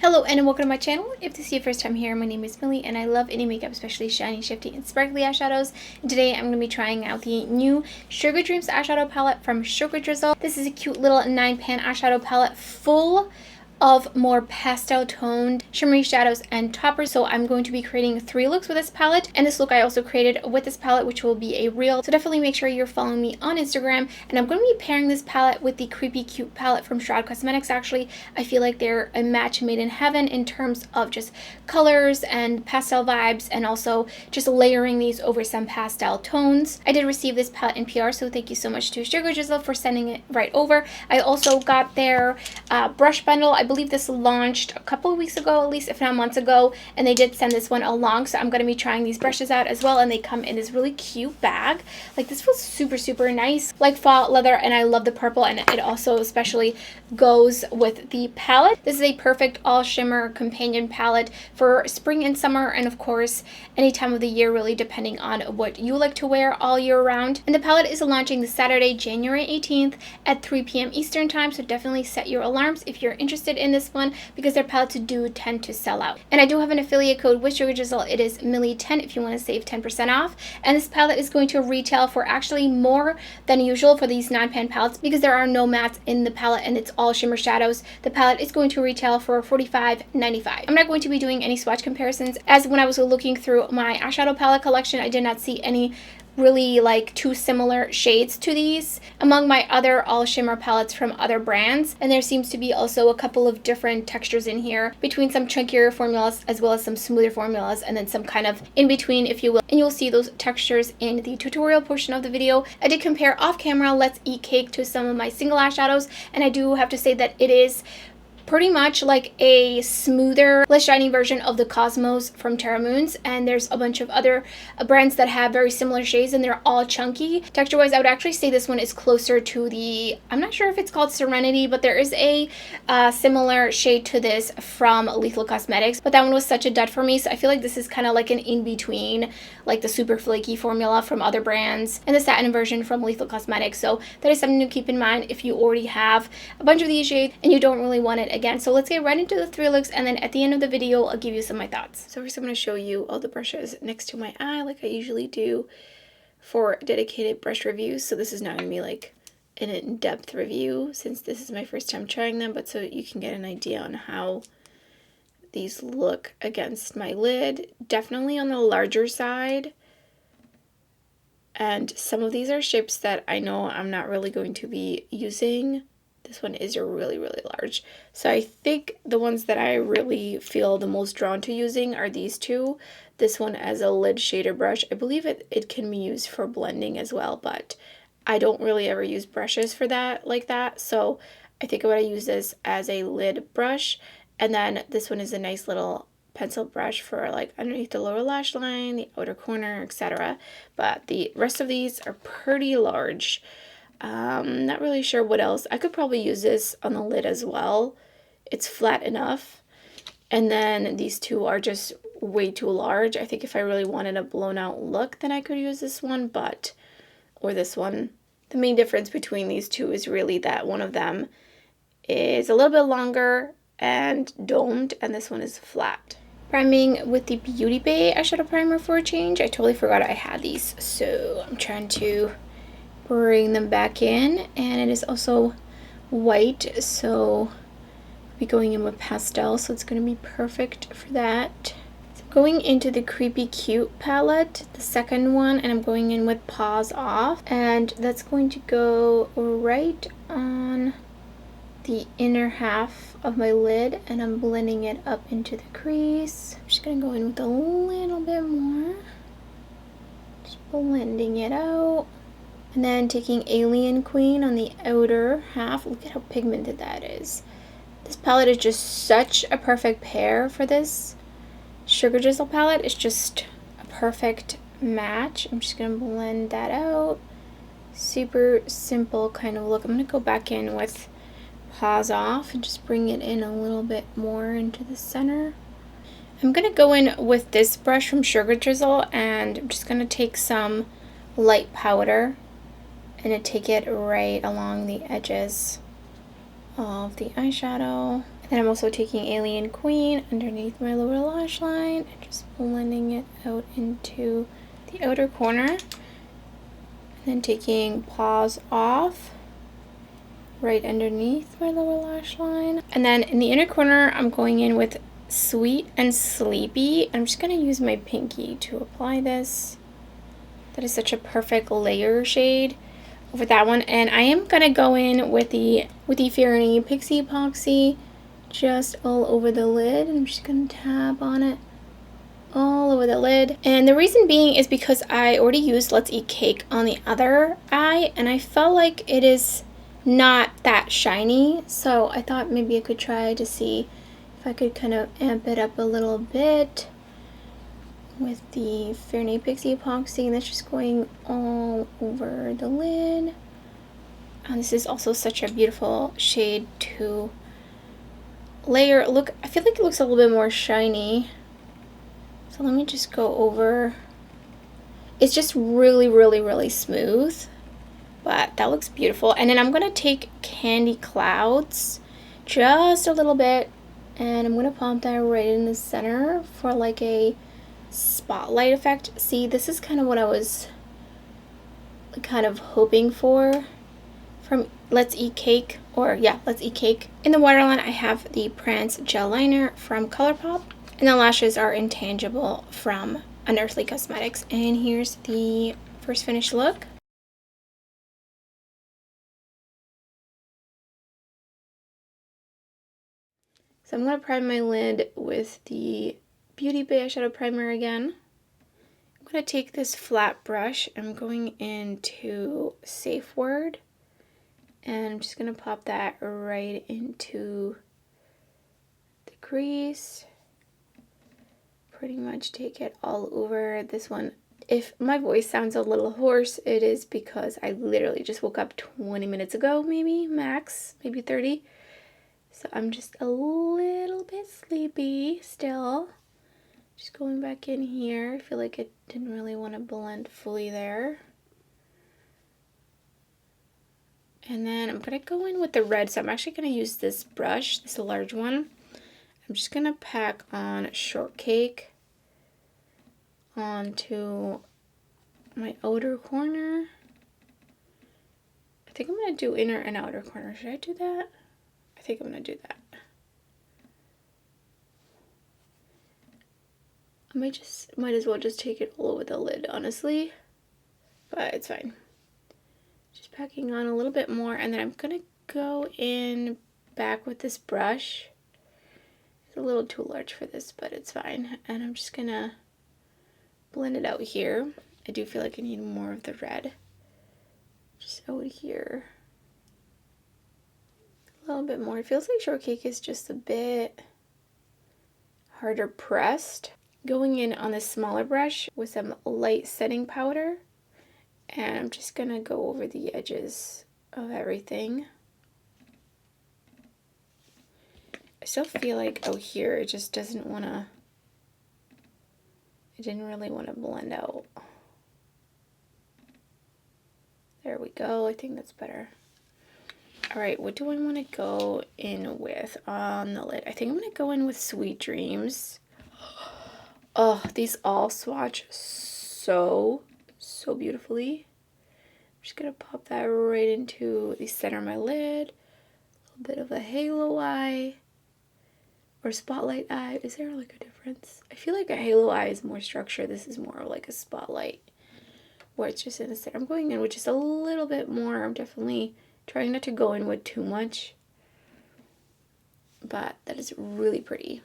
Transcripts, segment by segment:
Hello and welcome to my channel. If this is your first time here, my name is Millie and I love any makeup, especially shiny, shifty, and sparkly eyeshadows. And today I'm going to be trying out the new Sugar Dreams eyeshadow palette from Drizzle. This is a cute little 9-pan eyeshadow palette full of more pastel toned shimmery shadows and toppers. So I'm going to be creating 3 looks with this palette, and this look I also created with this palette, which will be a reel. So definitely make sure you're following me on Instagram. And I'm going to be pairing this palette with the Creepy Cute palette from Shroud Cosmetics. Actually, I feel like they're a match made in heaven in terms of just colors and pastel vibes, and also just layering these over some pastel tones. I did receive this palette in PR, so thank you so much to Drizzle for sending it right over. I also got their brush bundle. I believe this launched a couple of weeks ago, at least, if not months ago, and they did send this one along. So I'm going to be trying these brushes out as well, and they come in this really cute bag. Like, this feels super nice, like fall leather, and I love the purple, and it also especially goes with the palette. This is a perfect all shimmer companion palette for spring and summer, and of course any time of the year, really, depending on what you like to wear all year round. And the palette is launching this Saturday, January 18th at 3 p.m. Eastern time, so definitely set your alarms if you're interested in this one, because their palettes do tend to sell out. And I do have an affiliate code with Drizzle. It is Millie10 if you want to save 10% off. And this palette is going to retail for actually more than usual for these 9-pan palettes, because there are no mattes in the palette and it's all shimmer shadows. The palette is going to retail for $45.95. I'm not going to be doing any swatch comparisons, as when I was looking through my eyeshadow palette collection, I did not see any really like too similar shades to these among my other all shimmer palettes from other brands. And there seems to be also a couple of different textures in here, between some chunkier formulas as well as some smoother formulas, and then some kind of in between, if you will. And you'll see those textures in the tutorial portion of the video. I did compare off camera Let's Eat Cake to some of my single eyeshadows, and I do have to say that it is pretty much like a smoother, less shiny version of the Cosmos from Terra Moons. And there's a bunch of other brands that have very similar shades, and they're all chunky. Texture wise, I would actually say this one is closer to the, I'm not sure if it's called Serenity, but there is a similar shade to this from Lethal Cosmetics, but that one was such a dud for me. So I feel like this is kind of like an in-between, like the super flaky formula from other brands and the satin version from Lethal Cosmetics. So that is something to keep in mind if you already have a bunch of these shades and you don't really want it again. So let's get right into the 3 looks, and then at the end of the video I'll give you some of my thoughts. So first I'm going to show you all the brushes next to my eye, like I usually do for dedicated brush reviews. So this is not going to be like an in-depth review, since this is my first time trying them, but so you can get an idea on how these look against my lid. Definitely on the larger side, and some of these are shapes that I know I'm not really going to be using. This one is really large. So I think the ones that I really feel the most drawn to using are these 2. This one as a lid shader brush. I believe it can be used for blending as well, but I don't really ever use brushes for that like that. So I think I'm going to use this as a lid brush. And then this one is a nice little pencil brush for like underneath the lower lash line, the outer corner, etc. But the rest of these are pretty large. Not really sure what else. I could probably use this on the lid as well. It's flat enough. And then these 2 are just way too large. I think if I really wanted a blown out look, then I could use this one, or this one. The main difference between these 2 is really that one of them is a little bit longer and domed, and this one is flat. Priming with the Beauty Bay eyeshadow primer for a change. I totally forgot I had these, so I'm trying to bring them back in. And it is also white, so I'll be going in with pastel, so it's going to be perfect for that. So going into the Creepy Cute palette, the second one, and I'm going in with Paws Off, and that's going to go right on the inner half of my lid, and I'm blending it up into the crease. I'm just going to go in with a little bit more, just blending it out. And then taking Alien Queen on the outer half. Look at how pigmented that is. This palette is just such a perfect pair for this Drizzle palette. It's just a perfect match. I'm just going to blend that out. Super simple kind of look. I'm going to go back in with Paws Off and just bring it in a little bit more into the center. I'm going to go in with this brush from Drizzle, and I'm just going to take some light powder and take it right along the edges of the eyeshadow. And I'm also taking Alien Queen underneath my lower lash line and just blending it out into the outer corner. And then taking Paws Off right underneath my lower lash line. And then in the inner corner, I'm going in with Sweet and Sleepy. I'm just going to use my pinky to apply this. That is such a perfect layer shade over that one. And I am going to go in with the Fairney Pixie Epoxy just all over the lid. I'm just going to tap on it all over the lid. And the reason being is because I already used Let's Eat Cake on the other eye, and I felt like it is not that shiny, so I thought maybe I could try to see if I could kind of amp it up a little bit with the Fairney Pixie Epoxy, and that's just going all over the lid. And this is also such a beautiful shade to layer. Look, I feel like it looks a little bit more shiny. So let me just go over. It's just really, really, really smooth, but that looks beautiful. And then I'm gonna take Candy Clouds, just a little bit, and I'm gonna pump that right in the center for like a spotlight effect. See, this is kind of what I was kind of hoping for from Let's Eat Cake, or yeah, Let's Eat Cake. In the waterline, I have the Prance Gel Liner from ColourPop, and the lashes are Intangible from Unearthly Cosmetics. And here's the first finished look. So I'm going to prime my lid with the Beauty Bay eyeshadow primer again. I'm going to take this flat brush. I'm going into Safe Word, and I'm just going to pop that right into the crease. Pretty much take it all over this one. If my voice sounds a little hoarse, it is because I literally just woke up 20 minutes ago, maybe, max, maybe 30. So I'm just a little bit sleepy still. Just going back in here. I feel like it didn't really want to blend fully there. And then I'm going to go in with the red. So I'm actually going to use this brush, this large one. I'm just going to pack on Shortcake onto my outer corner. I think I'm going to do inner and outer corner. Should I do that? I think I'm going to do that. I might as well just take it all over the lid, honestly. But it's fine. Just packing on a little bit more, and then I'm going to go in back with this brush. It's a little too large for this, but it's fine. And I'm just going to blend it out here. I do feel like I need more of the red. Just out here. A little bit more. It feels like Shortcake is just a bit harder pressed. Going in on this smaller brush with some light setting powder. And I'm just going to go over the edges of everything. I still feel like out here it just doesn't want to, it didn't really want to blend out. There we go. I think that's better. All right, what do I want to go in with on the lid? I think I'm going to go in with Sweet Dreams. Oh, these all swatch so beautifully. I'm just going to pop that right into the center of my lid. A little bit of a halo eye or spotlight eye. Is there like a difference? I feel like a halo eye is more structure. This is more like a spotlight where it's just in the center. I'm going in with just a little bit more. I'm definitely trying not to go in with too much, but that is really pretty.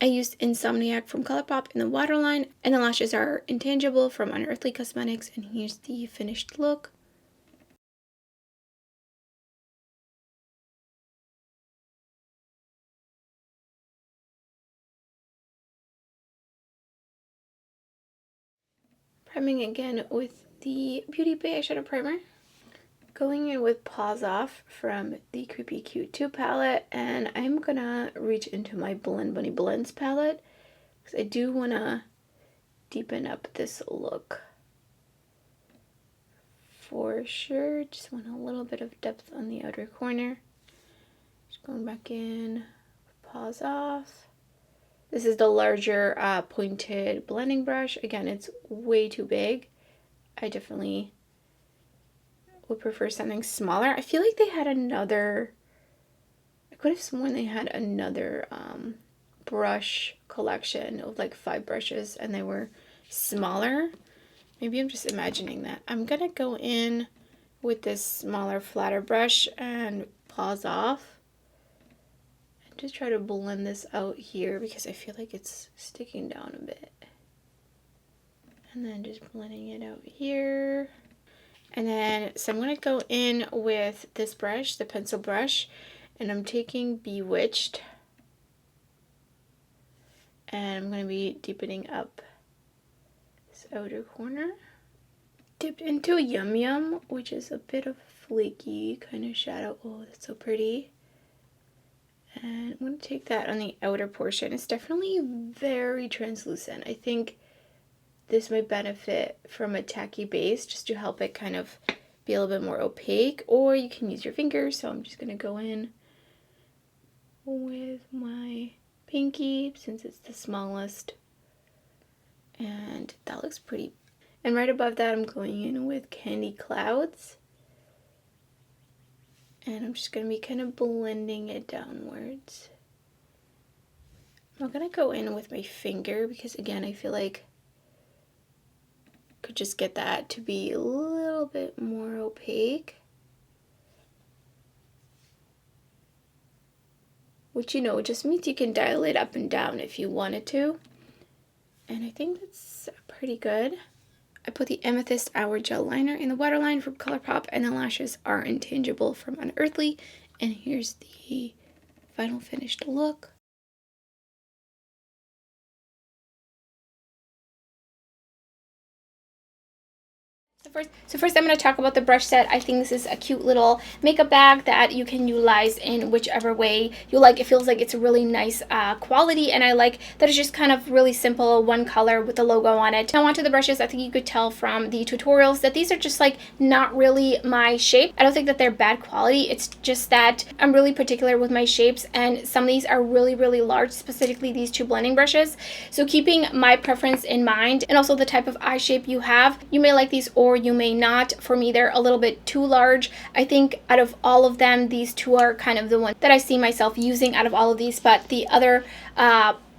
I used Insomniac from ColourPop in the waterline, and the lashes are Intangible from Unearthly Cosmetics, and here's the finished look. Priming again with the Beauty Bay eyeshadow primer. Going in with Paws Off from the Creepy Cute 2 palette, and I'm gonna reach into my Blend Bunny Blends palette because I do want to deepen up this look for sure. Just want a little bit of depth on the outer corner. Just going back in pause off. This is the larger pointed blending brush. Again, it's way too big. I definitely would prefer something smaller. I feel like they had another, I could have sworn they had another brush collection of like 5 brushes and they were smaller. Maybe I'm just imagining that. I'm gonna go in with this smaller, flatter brush and pause off. And just try to blend this out here because I feel like it's sticking down a bit. And then just blending it out here. And then, so I'm gonna go in with this brush, the pencil brush, and I'm taking Bewitched. And I'm gonna be deepening up this outer corner. Dipped into Yum Yum, which is a bit of flaky kind of shadow. Oh, that's so pretty. And I'm going to take that on the outer portion. It's definitely very translucent. I think this might benefit from a tacky base just to help it kind of be a little bit more opaque. Or you can use your fingers. So I'm just going to go in with my pinky since it's the smallest. And that looks pretty. And right above that, I'm going in with Candy Clouds. And I'm just going to be kind of blending it downwards. I'm going to go in with my finger because, again, I feel like I could just get that to be a little bit more opaque. Which, you know, just means you can dial it up and down if you wanted to. And I think that's pretty good. I put the Amethyst Hour Gel Liner in the waterline from ColourPop, and the lashes are Intangible from Unearthly. And here's the final finished look. So first I'm going to talk about the brush set. I think this is a cute little makeup bag that you can utilize in whichever way you like. It feels like it's a really nice quality, and I like that it's just kind of really simple, one color with the logo on it. Now onto the brushes. I think you could tell from the tutorials that these are just like not really my shape. I don't think that they're bad quality. It's just that I'm really particular with my shapes, and some of these are really, really large, specifically these 2 blending brushes. So keeping my preference in mind and also the type of eye shape you have, you may like these or you may not. For me, they're a little bit too large. I think out of all of them, these 2 are kind of the one that I see myself using out of all of these, but the other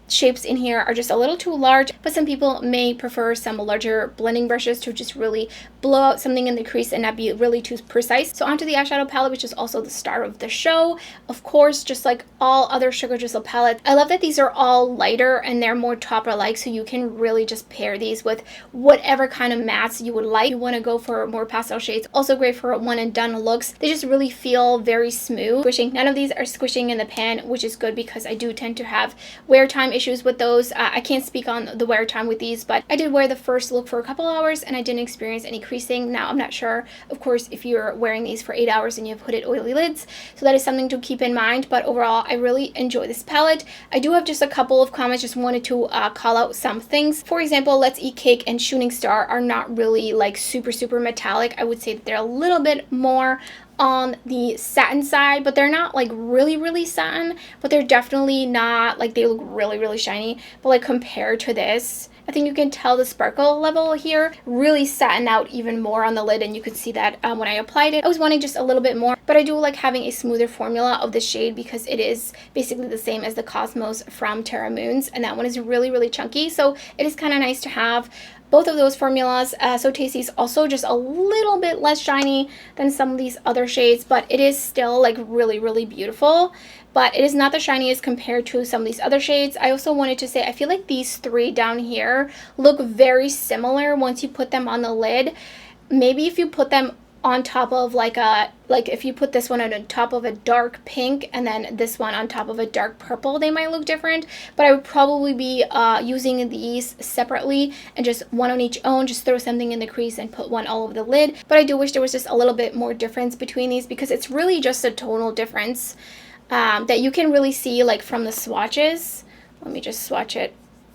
shapes in here are just a little too large, but some people may prefer some larger blending brushes to just really blow out something in the crease and not be really too precise. So onto the eyeshadow palette, which is also the star of the show. Of course, just like all other Sugar Drizzle palettes, I love that these are all lighter and they're more topper-like, so you can really just pair these with whatever kind of mattes you would like. You want to go for more pastel shades, also great for one and done looks. They just really feel very smooth. Squishing. None of these are squishing in the pan, which is good because I do tend to have wear time issues with those. I can't speak on the wear time with these, but I did wear the first look for a couple hours and I didn't experience any creasing. Now I'm not sure, of course, if you're wearing these for 8 hours and you have hooded oily lids, so that is something to keep in mind. But overall, I really enjoy this palette. I do have just a couple of comments, just wanted to call out some things. For example, Let's Eat Cake and Shooting Star are not really like super metallic. I would say that they're a little bit more on the satin side, but they're not like really satin, but they're definitely not like they look really shiny. But like compared to this, I think you can tell the sparkle level here really satin out even more on the lid, and you could see that when I applied it. I was wanting just a little bit more, but I do like having a smoother formula of the shade because it is basically the same as the Cosmos from Terra Moons, and that one is really chunky, so it is kind of nice to have both of those formulas. So Tasty's also just a little bit less shiny than some of these other shades, but it is still like really beautiful. But it is not the shiniest compared to some of these other shades. I also wanted to say I feel like these 3 down here look very similar once you put them on the lid. Maybe if you put them on top of like if you put this one on top of a dark pink and then this one on top of a dark purple, they might look different. But I would probably be using these separately and just one on each own, just throw something in the crease and put one all over the lid. But I do wish there was just a little bit more difference between these because it's really just a tonal difference that you can really see like from the swatches. Let me just swatch it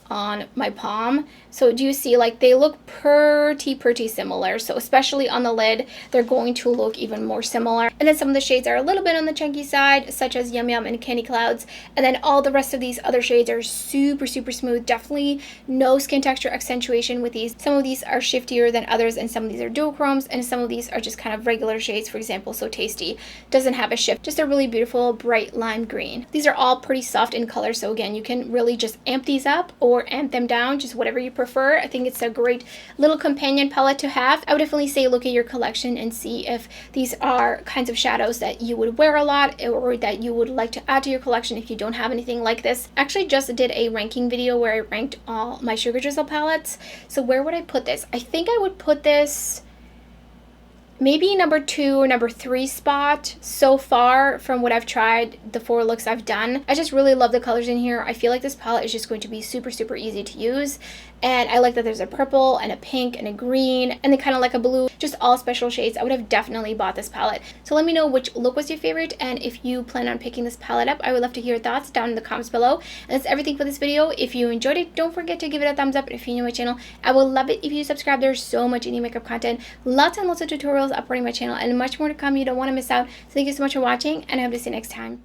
on my palm. So do you see, like, they look pretty similar. So especially on the lid, they're going to look even more similar. And then some of the shades are a little bit on the chunky side, such as Yum Yum and Candy Clouds. And then all the rest of these other shades are super smooth. Definitely no skin texture accentuation with these. Some of these are shiftier than others, and some of these are duochromes, and some of these are just kind of regular shades. For example, So Tasty doesn't have a shift, just a really beautiful bright lime green. These are all pretty soft in color, so again, you can really just amp these up or amp them down, just whatever you prefer. I think it's a great little companion palette to have. I would definitely say look at your collection and see if these are kinds of shadows that you would wear a lot or that you would like to add to your collection if you don't have anything like this. I actually just did a ranking video where I ranked all my Sugar Drizzle palettes. So where would I put this? I think I would put this maybe number 2 or number 3 spot so far from what I've tried, the 4 looks I've done. I just really love the colors in here. I feel like this palette is just going to be super easy to use. And I like that there's a purple and a pink and a green and then kind of like a blue, just all special shades. I would have definitely bought this palette. So let me know which look was your favorite, and if you plan on picking this palette up, I would love to hear your thoughts down in the comments below. And that's everything for this video. If you enjoyed it, don't forget to give it a thumbs up. And if you're new to my channel, I would love it if you subscribe. There's so much indie makeup content, lots and lots of tutorials uploading my channel, and much more to come. You don't want to miss out. So thank you so much for watching, and I hope to see you next time.